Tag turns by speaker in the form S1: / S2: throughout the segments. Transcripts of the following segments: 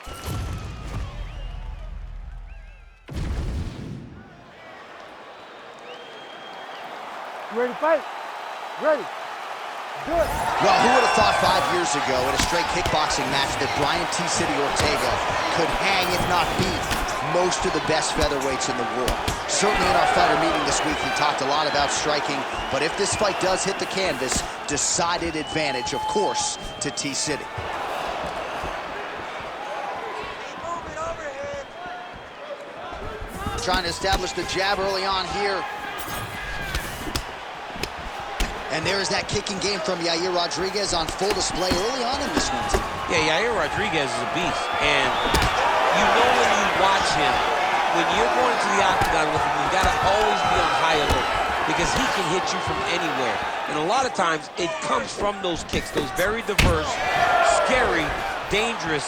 S1: You ready to fight? Ready. Good.
S2: Well, who would have thought 5 years ago in a straight kickboxing match that Brian T. City Ortega could hang, if not beat, most of the best featherweights in the world. Certainly in our fighter meeting this week, he talked a lot about striking, but if this fight does hit the canvas, decided advantage, of course, to T. City. Trying to establish the jab early on here. And there is that kicking game from Yair Rodriguez on full display early on in this one.
S3: Yeah, Yair Rodriguez is a beast. And you know when you watch him, when you're going to the octagon with him, you gotta always be on high alert because he can hit you from anywhere. And a lot of times it comes from those kicks, those very diverse, scary, dangerous,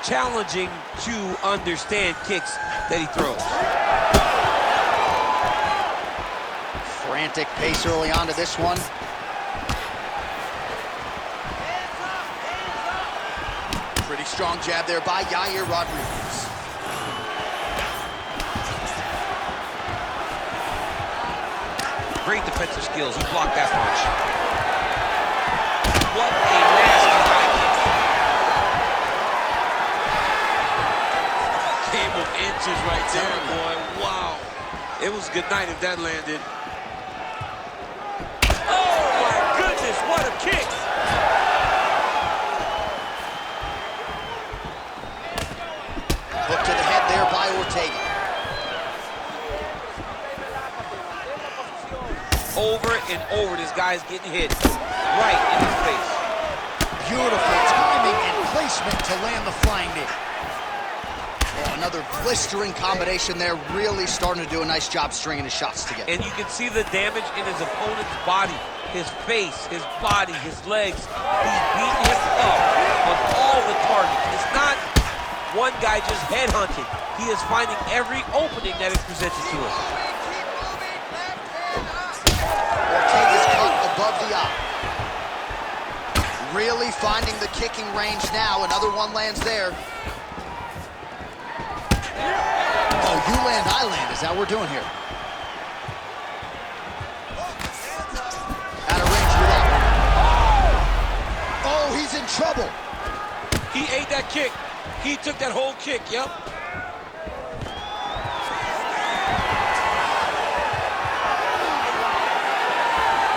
S3: challenging to understand kicks that he throws.
S2: Frantic pace early on to this one. Pretty strong jab there by Yair Rodriguez.
S3: Great defensive skills. He blocked that punch. What a nasty high kick. Game of inches right there, boy. Wow. It was good night if that landed. Oh, my goodness, what a kick.
S2: Hook to the head there by Ortega.
S3: Over and over, this guy's getting hit right in his face.
S2: Beautiful timing and placement to land the flying knee. Oh, another blistering combination there, really starting to do a nice job stringing his shots together.
S3: And you can see the damage in his opponent's body, his face, his body, his legs. He's beating him up on all the targets. It's not one guy just headhunting. He is finding every opening that is presented to him.
S2: Ortega's cut above the eye. Really finding the kicking range now. Another one lands there. Oh, you land, I land. Is that what we're doing here? Out of range for that one. Oh, he's in trouble.
S3: He ate that kick. He took that whole kick, yep.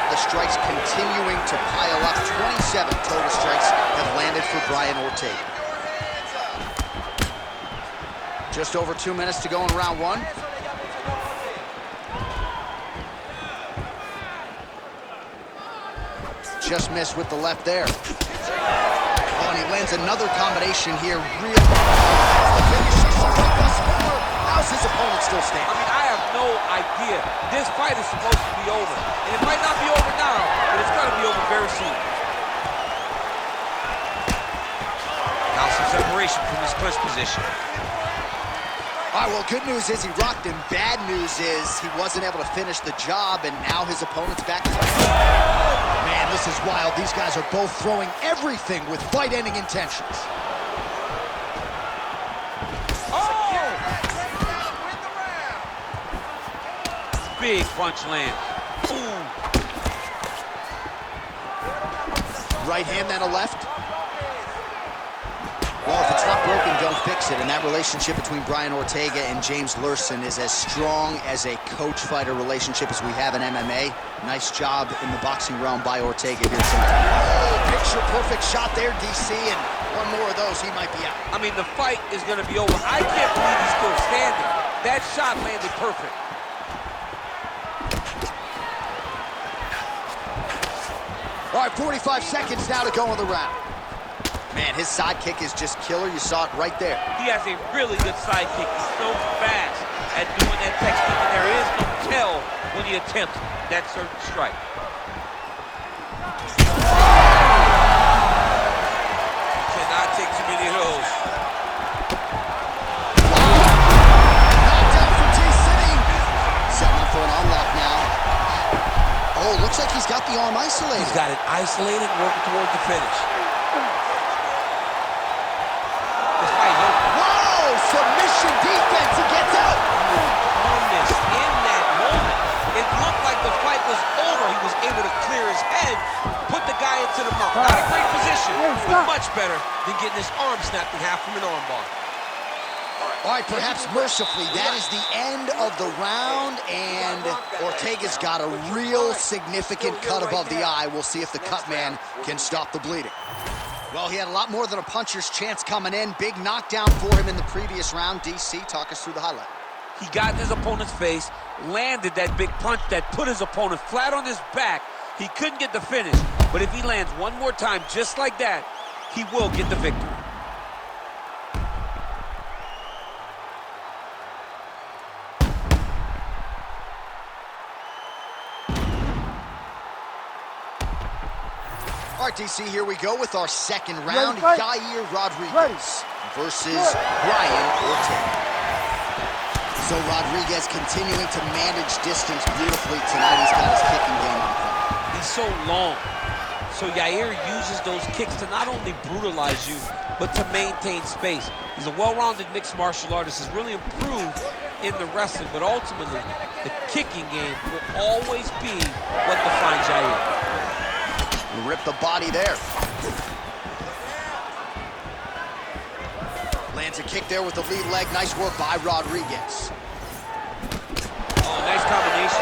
S2: The strikes continuing to pile up. 27 total strikes have landed for Brian Ortega. Just over 2 minutes to go in round one. Just missed with the left there. Oh, and he lands another combination here. Really. How's his opponent still standing?
S3: I mean, I have no idea. This fight is supposed to be over. And it might not be over now, but it's going to be over very soon. Now some separation from his punch position.
S2: All right, well, good news is he rocked him. Bad news is he wasn't able to finish the job, and now his opponent's back. Man, this is wild. These guys are both throwing everything with fight-ending intentions.
S3: Big punch land. Ooh.
S2: Right hand, then a left. Well, if it's not broken, don't fix it. And that relationship between Brian Ortega and James Lurson is as strong as a coach-fighter relationship as we have in MMA. Nice job in the boxing realm by Ortega here tonight. Oh, picture-perfect shot there, DC, and one more of those, he might be out.
S3: I mean, the fight is going to be over. I can't believe he's still standing. That shot landed perfect.
S2: All right, 45 seconds now to go in the round. Man, his side kick is just killer. You saw it right there.
S3: He has a really good side kick. He's so fast at doing that technique, and there is no tell when he attempts that certain strike. Cannot take too many of those.
S2: Knockdown from T-City. Setting up for an unlock now. Oh, looks like he's got the arm isolated.
S3: He's got it isolated, working towards the finish. This fight is over. able to clear his head, put the guy into the mount. Not a great position, but much better than getting his arm snapped in half from an armbar.
S2: All right, perhaps mercifully, that is the end of the round, and Ortega's got a real significant cut above the eye. We'll see if the cut man can stop the bleeding. Well, he had a lot more than a puncher's chance coming in. Big knockdown for him in the previous round. DC, talk us through the highlight.
S3: He got in his opponent's face, landed that big punch that put his opponent flat on his back. He couldn't get the finish, but if he lands one more time just like that, he will get the victory.
S2: All right, DC, here we go with our second round. Yair Rodriguez versus Brian Ortega. So Rodriguez continuing to manage distance beautifully tonight. He's got his kicking game on point.
S3: He's so long. So Yair uses those kicks to not only brutalize you, but to maintain space. He's a well-rounded mixed martial artist. He's really improved in the wrestling, but ultimately, the kicking game will always be what defines Yair.
S2: Rip the body there. Lands a kick there with the lead leg. Nice work by Rodriguez.
S3: Oh, nice combination.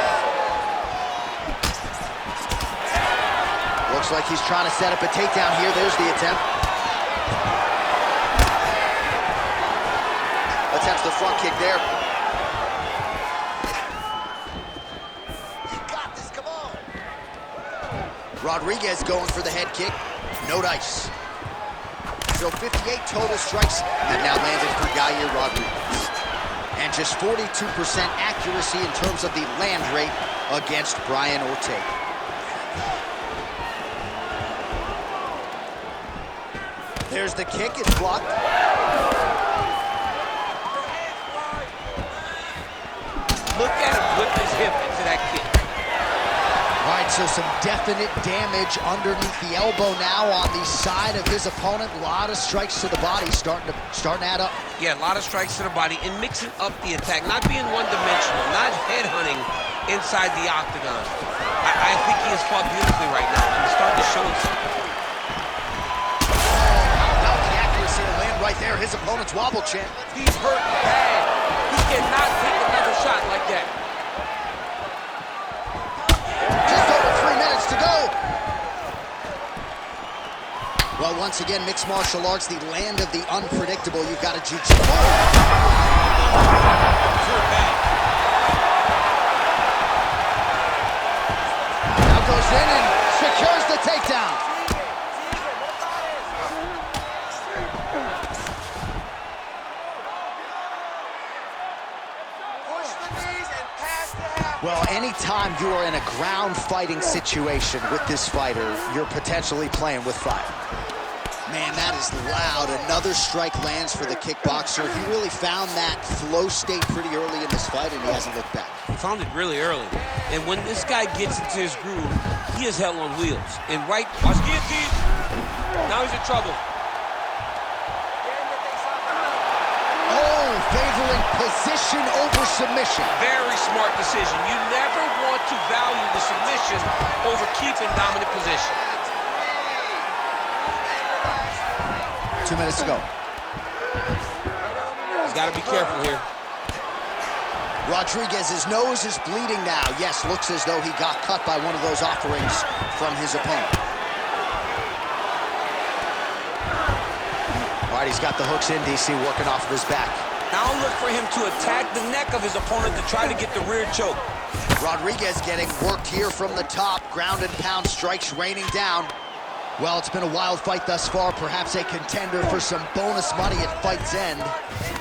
S2: Looks like he's trying to set up a takedown here. There's the attempt. Attempts the front kick there. Rodriguez going for the head kick. No dice. So 58 total strikes have now landed for Yair Rodriguez. And just 42% accuracy in terms of the land rate against Brian Ortega. There's the kick, it's blocked.
S3: Look at him whip his hip into that kick.
S2: All right, so some definite damage underneath the elbow now on the side of his opponent. A lot of strikes to the body starting to add up.
S3: Yeah, a lot of strikes to the body and mixing up the attack, not being one-dimensional, not headhunting inside the octagon. I think he has fought beautifully right now, and he's starting to show himself.
S2: How about the accuracy to land right there? His opponent's wobble champ.
S3: He's hurt bad. He cannot take another shot like that.
S2: Just over 3 minutes to go. Well, once again, mixed martial arts, the land of the unpredictable. You've got a jiu-jitsu. Now goes in and secures the takedown. Well, anytime you are in a ground fighting situation with this fighter, you're potentially playing with fire. Man, that is loud. Another strike lands for the kickboxer. He really found that flow state pretty early in this fight, and he hasn't looked back.
S3: He found it really early. And when this guy gets into his groove, he is hell on wheels. And right, watch guillotine. Now he's in trouble.
S2: Favoring position over submission.
S3: Very smart decision. You never want to value the submission over keeping dominant position.
S2: 2 minutes to go.
S3: He's got to be careful here.
S2: Rodriguez's nose is bleeding now. Yes, looks as though he got cut by one of those offerings from his opponent. All right, he's got the hooks in, DC, working off of his back.
S3: Now look for him to attack the neck of his opponent to try to get the rear choke.
S2: Rodriguez getting worked here from the top. Ground and pound strikes raining down. Well, it's been a wild fight thus far. Perhaps a contender for some bonus money at fight's end.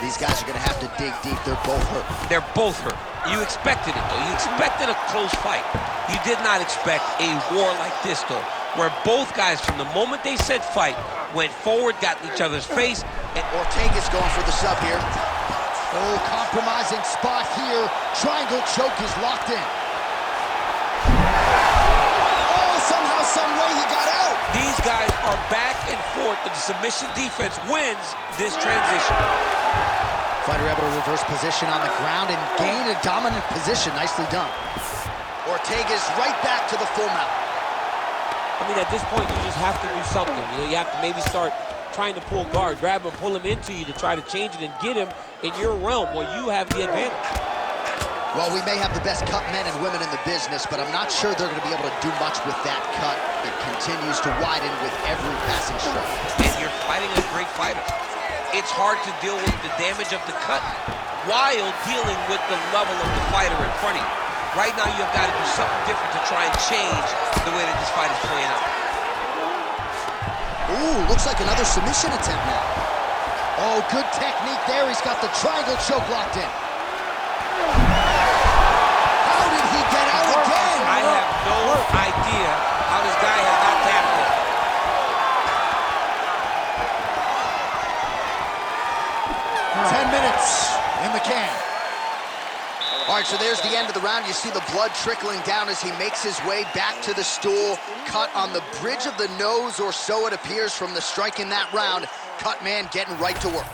S2: These guys are going to have to dig deep. They're both hurt.
S3: They're both hurt. You expected it, though. You expected a close fight. You did not expect a war like this, though, where both guys, from the moment they said fight, went forward, got in each other's face.
S2: And Ortega's going for the sub here. Oh, compromising spot here. Triangle choke is locked in. Oh, somehow, some way he got out.
S3: These guys are back and forth, but the submission defense wins this transition.
S2: Fighter able to reverse position on the ground and gain a dominant position. Nicely done. Ortega's right back to the full mount.
S3: I mean, at this point, you just have to do something. You know, you have to maybe start trying to pull guard, grab him, pull him into you to try to change it and get him in your realm where you have the advantage.
S2: Well, we may have the best cut men and women in the business, but I'm not sure they're going to be able to do much with that cut. It continues to widen with every passing stroke.
S3: And you're fighting a great fighter. It's hard to deal with the damage of the cut while dealing with the level of the fighter in front of you. Right now, you've got to do something different to try and change the way that this fight is playing out.
S2: Ooh, looks like another submission attempt now. Oh, good technique there. He's got the triangle choke locked in. How did he get out again?
S3: I have no idea how this guy has not tapped in.
S2: 10 minutes in the can. All right, so there's the end of the round. You see the blood trickling down as he makes his way back to the stool. Cut on the bridge of the nose, or so it appears from the strike in that round. Cut man getting right to work.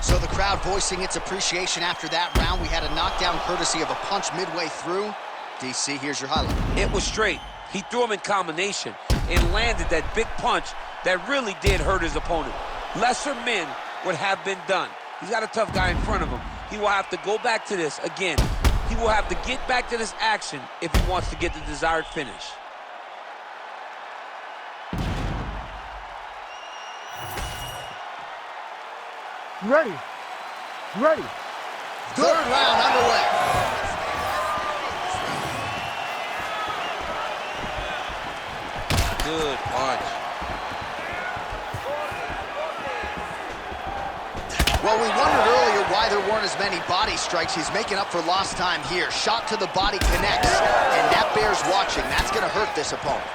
S2: So the crowd voicing its appreciation after that round. We had a knockdown courtesy of a punch midway through. DC, here's your highlight.
S3: It was straight. He threw him in combination and landed that big punch that really did hurt his opponent. Lesser men would have been done. He's got a tough guy in front of him. He will have to go back to this again. He will have to get back to this action if he wants to get the desired finish.
S1: You ready? You ready?
S2: Third round underway.
S3: Good punch.
S2: Well, we wondered earlier why there weren't as many body strikes. He's making up for lost time here. Shot to the body connects, and that bears watching. That's going to hurt this opponent.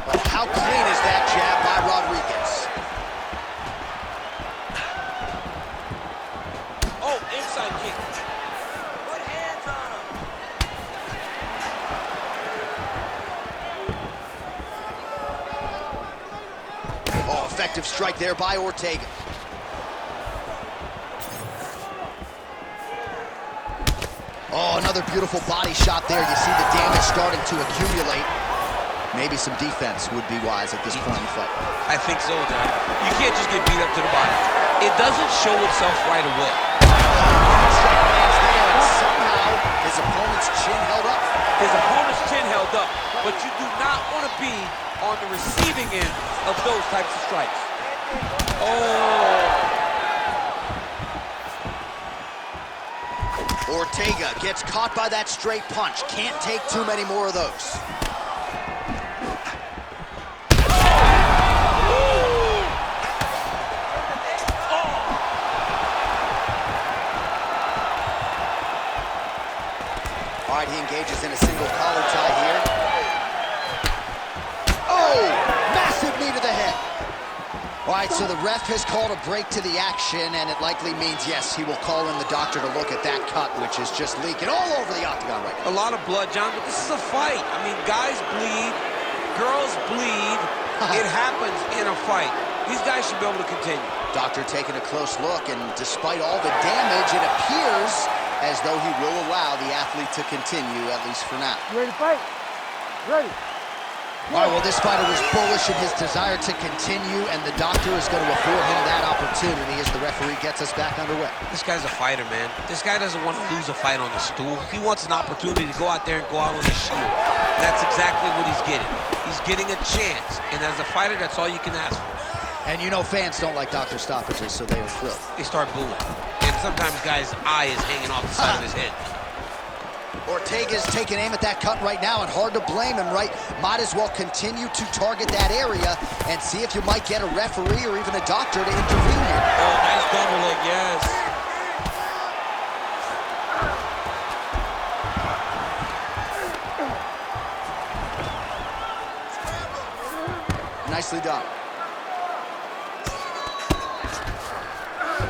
S2: But how clean is that jab by Rodriguez?
S3: Oh, inside kick. Put hands on him.
S2: Oh, effective strike there by Ortega. Oh, another beautiful body shot there. You see the damage starting to accumulate. Maybe some defense would be wise at this point in the fight.
S3: I think so, John. You can't just get beat up to the body. It doesn't show itself right away.
S2: Strike lands there, and somehow his opponent's chin held up.
S3: His opponent's chin held up, but you do not want to be on the receiving end of those types of strikes. Oh!
S2: Ortega gets caught by that straight punch. Can't take too many more of those. All right, he engages in a single collar tie here. Oh, massive knee to the head. All right, so the ref has called a break to the action, and it likely means, yes, he will call in the doctor to look at that cut, which is just leaking all over the octagon right now.
S3: A lot of blood, John, but this is a fight. I mean, guys bleed, girls bleed. It happens in a fight. These guys should be able to continue.
S2: Doctor taking a close look, and despite all the damage, it appears as though he will allow the athlete to continue, at least for now.
S1: You ready to fight? Ready.
S2: All right, well, this fighter was bullish in his desire to continue, and the doctor is going to afford him that opportunity as the referee gets us back underway.
S3: This guy's a fighter, man. This guy doesn't want to lose a fight on the stool. He wants an opportunity to go out there and go out on the shield. That's exactly what he's getting. He's getting a chance, and as a fighter, that's all you can ask for.
S2: And you know fans don't like doctor stoppages, so they are thrilled.
S3: They start booing. And sometimes guys' eye is hanging off the side of his head.
S2: Ortega's taking aim at that cut right now, and hard to blame him, right? Might as well continue to target that area and see if you might get a referee or even a doctor to intervene here.
S3: Oh, nice double leg, yes.
S2: Nicely done.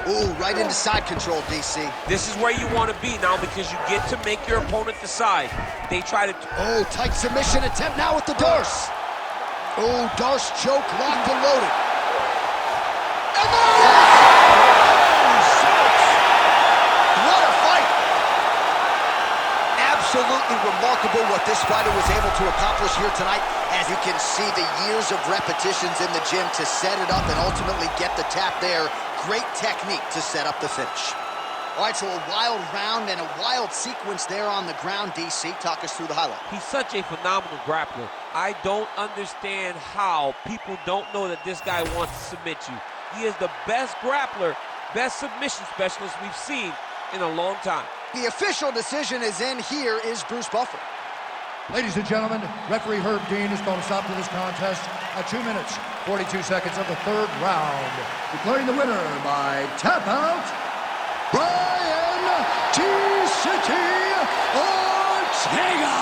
S2: Ooh, right into side control, DC.
S3: This is where you want to be now because you get to make your opponent decide. They try to...
S2: Oh, tight submission attempt now with the Darce. Oh, Darce choke locked and loaded. And there it is! Holy smokes! What a fight! what this fighter was able to accomplish here tonight. As you can see, the years of repetitions in the gym to set it up and ultimately get the tap there. Great technique to set up the finish. All right, so a wild round and a wild sequence there on the ground. DC, talk us through the highlight.
S3: He's such a phenomenal grappler. I don't understand how people don't know that this guy wants to submit you. He is the best grappler, best submission specialist we've seen in a long time.
S2: The official decision is in. Here is Bruce Buffer.
S1: Ladies and gentlemen, referee Herb Dean has called a stop to this contest at 2 minutes, 42 seconds of the third round. Declaring the winner by tap out, Brian T. City Ortega!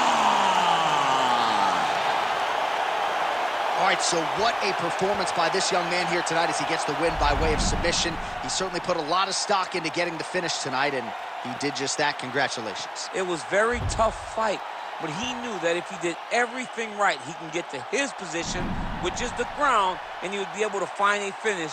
S2: All right, so what a performance by this young man here tonight as he gets the win by way of submission. He certainly put a lot of stock into getting the finish tonight, and he did just that. Congratulations.
S3: It was a very tough fight, but he knew that if he did everything right, he can get to his position, which is the ground, and he would be able to find a finish